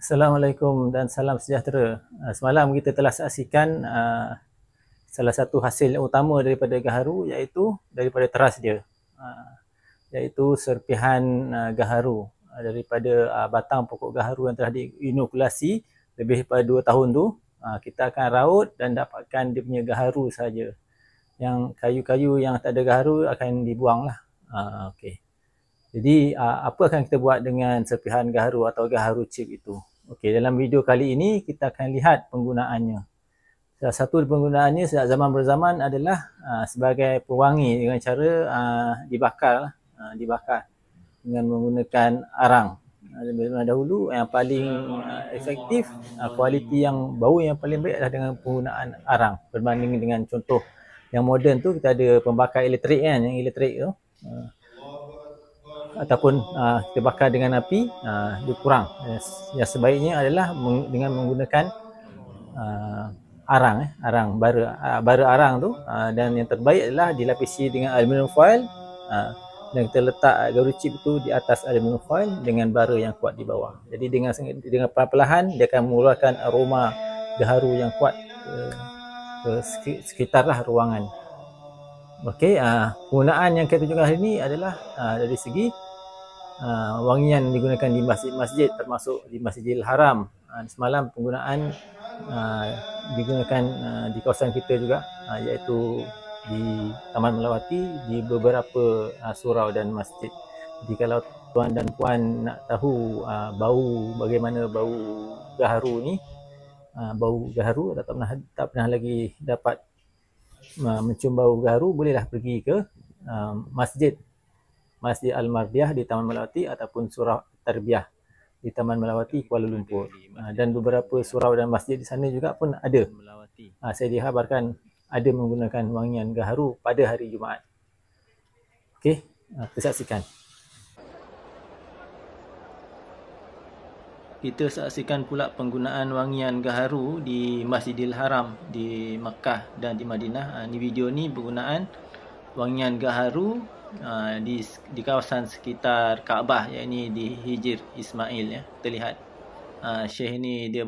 Assalamualaikum dan salam sejahtera. Semalam kita telah saksikan salah satu hasil yang utama daripada gaharu, iaitu daripada teras dia, iaitu serpihan gaharu daripada batang pokok gaharu yang telah diinokulasi lebih daripada 2 tahun tu. Kita akan raut dan dapatkan dia punya gaharu saja. Yang kayu-kayu yang tak ada gaharu akan dibuang lah. Okay. Jadi apa akan kita buat dengan serpihan gaharu atau gaharu chip itu? Okey, dalam video kali ini kita akan lihat penggunaannya. Salah satu penggunaannya sejak zaman berzaman adalah sebagai pewangi dengan cara dibakar dengan menggunakan arang. Dahulu yang paling efektif, kualiti yang bau yang paling baik adalah dengan penggunaan arang, berbanding dengan contoh yang moden tu kita ada pembakar elektrik kan, yang elektrik tu ataupun kita bakar dengan api, dia kurang. Yang sebaiknya adalah dengan menggunakan arang, bara arang tu, dan yang terbaik adalah dilapisi dengan aluminium foil, dan kita letak gaharu chip itu di atas aluminium foil dengan bara yang kuat di bawah. Jadi dengan perlahan-lahan dia akan mengeluarkan aroma gaharu yang kuat ke sekitarlah ruangan. Okey, penggunaan yang kita tunjukkan hari ini adalah dari segi wangian digunakan di masjid-masjid, termasuk di Masjidil Haram. Semalam penggunaan digunakan di kawasan kita juga, iaitu di Taman Melawati, di beberapa surau dan masjid. Jadi kalau tuan dan puan nak tahu bagaimana bau gaharu ni, bau gaharu atau tak pernah lagi dapat mencium bau gaharu, bolehlah pergi ke Masjid Al-Mardiah di Taman Melawati ataupun Surau Tarbiyah di Taman Melawati, Kuala Lumpur. Dan beberapa surau dan masjid di sana juga pun ada. Saya dikhabarkan ada menggunakan wangian gaharu pada hari Jumaat. Okey, kita saksikan. Kita saksikan pula penggunaan wangian gaharu di Masjidil Haram di Makkah dan di Madinah. Ini video ni penggunaan wangian gaharu di kawasan sekitar Kaabah, yakni di Hijr Ismail ya. Kita lihat Syekh ni dia